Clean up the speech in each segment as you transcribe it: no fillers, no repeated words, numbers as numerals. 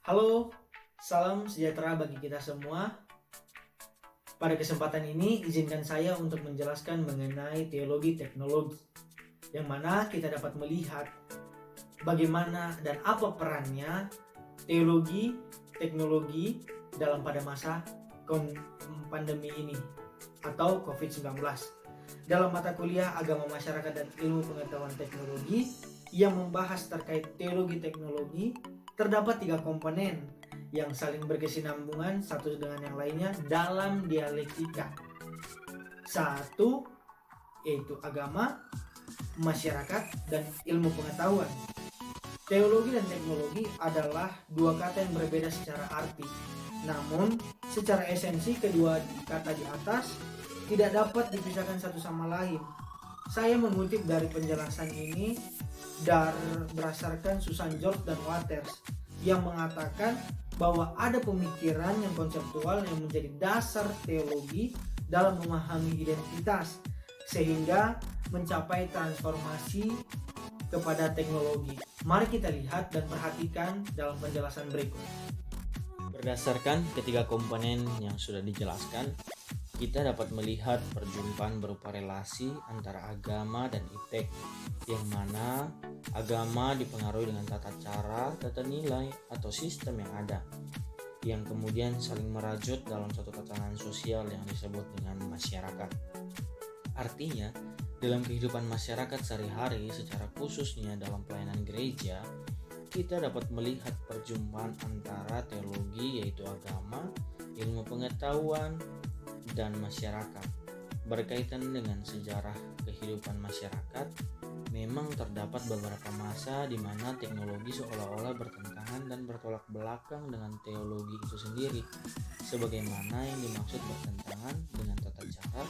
Halo, salam sejahtera bagi kita semua. Pada kesempatan ini, izinkan saya untuk menjelaskan mengenai teologi teknologi, yang mana kita dapat melihat bagaimana dan apa perannya teologi teknologi pada masa pandemi ini atau COVID-19. Dalam mata kuliah Agama Masyarakat dan Ilmu Pengetahuan Teknologi yang membahas terkait teologi teknologi, terdapat 3 komponen yang saling berkesinambungan satu dengan yang lainnya dalam dialektika. Satu, yaitu agama, masyarakat, dan ilmu pengetahuan. Teologi dan teknologi adalah dua kata yang berbeda secara arti. Namun, secara esensi kedua kata di atas tidak dapat dipisahkan satu sama lain. Saya mengutip dari penjelasan ini berdasarkan Susan George dan Waters yang mengatakan bahwa ada pemikiran yang konseptual yang menjadi dasar teologi dalam memahami identitas sehingga mencapai transformasi kepada teknologi. Mari kita lihat dan perhatikan dalam penjelasan berikut. Berdasarkan ketiga komponen yang sudah dijelaskan, kita dapat melihat perjumpaan berupa relasi antara agama dan iptek, yang mana agama dipengaruhi dengan tata cara, tata nilai, atau sistem yang ada, yang kemudian saling merajut dalam suatu tatanan sosial yang disebut dengan masyarakat. Artinya, dalam kehidupan masyarakat sehari-hari, secara khususnya dalam pelayanan gereja, kita dapat melihat perjumpaan antara teologi yaitu agama, ilmu pengetahuan, dan masyarakat. Berkaitan dengan sejarah kehidupan masyarakat, memang terdapat beberapa masa di mana teknologi seolah-olah bertentangan dan bertolak belakang dengan teologi itu sendiri, sebagaimana yang dimaksud bertentangan dengan tata cara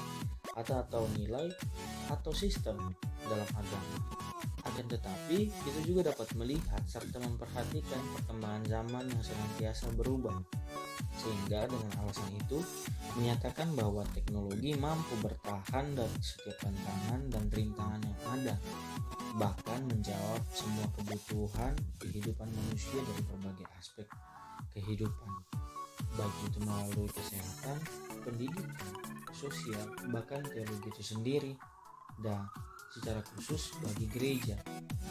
atau nilai atau sistem dalam agama. Akan tetapi, kita juga dapat melihat serta memperhatikan perkembangan zaman yang senantiasa berubah, sehingga dengan alasan itu menyatakan bahwa teknologi mampu bertahan dari setiap tantangan dan rintangan yang ada, bahkan menjawab semua kebutuhan kehidupan manusia dari berbagai aspek kehidupan, baik itu melalui kesehatan, pendidikan, sosial, bahkan teologi itu sendiri, dan secara khusus bagi gereja.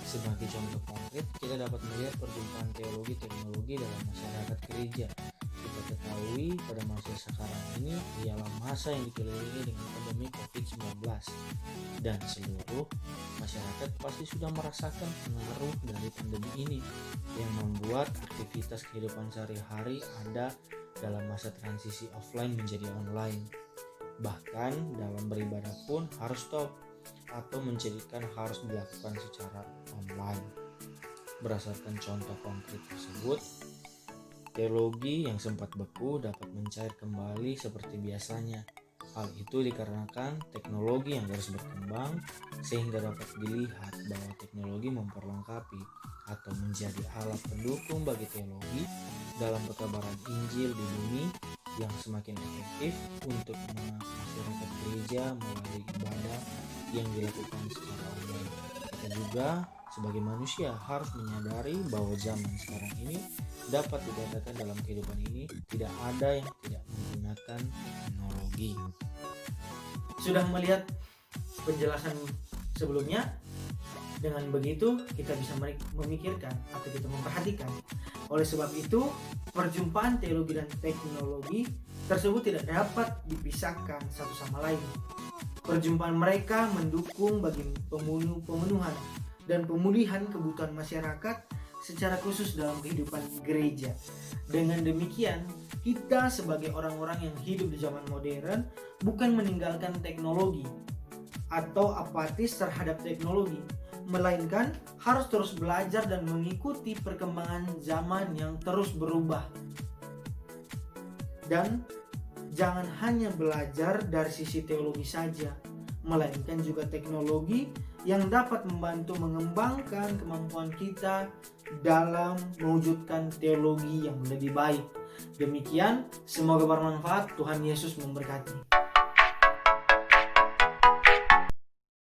Sebagai contoh konkret, kita dapat melihat perjumpaan teologi teknologi dalam masyarakat gereja. Kita ketahui pada masa sekarang ini ialah masa yang dikelilingi dengan pandemi COVID-19, dan seluruh masyarakat pasti sudah merasakan pengaruh dari pandemi ini yang membuat aktivitas kehidupan sehari-hari ada dalam masa transisi offline menjadi online. Bahkan dalam beribadah pun harus stop atau menjadikan harus dilakukan secara online. Berdasarkan contoh konkret tersebut, teologi yang sempat beku dapat mencair kembali seperti biasanya. Hal itu dikarenakan teknologi yang terus berkembang, sehingga dapat dilihat bahwa teknologi memperlengkapi atau menjadi alat pendukung bagi teologi dalam perkabaran Injil di bumi yang semakin efektif untuk masyarakat gereja melalui ibadah yang dilakukan secara online. Kita juga sebagai manusia harus menyadari bahwa zaman sekarang ini dapat dikatakan dalam kehidupan ini tidak ada yang tidak menggunakan teknologi. Sudah melihat penjelasan sebelumnya? Dengan begitu kita bisa memikirkan atau kita memperhatikan. Oleh sebab itu, perjumpaan teologi dan teknologi tersebut tidak dapat dipisahkan satu sama lain. Perjumpaan mereka mendukung bagi pemenuhan dan pemulihan kebutuhan masyarakat secara khusus dalam kehidupan gereja. Dengan demikian, kita sebagai orang-orang yang hidup di zaman modern bukan meninggalkan teknologi atau apatis terhadap teknologi, melainkan harus terus belajar dan mengikuti perkembangan zaman yang terus berubah. Dan jangan hanya belajar dari sisi teologi saja, melainkan juga teknologi yang dapat membantu mengembangkan kemampuan kita dalam mewujudkan teologi yang lebih baik. Demikian, semoga bermanfaat. Tuhan Yesus memberkati.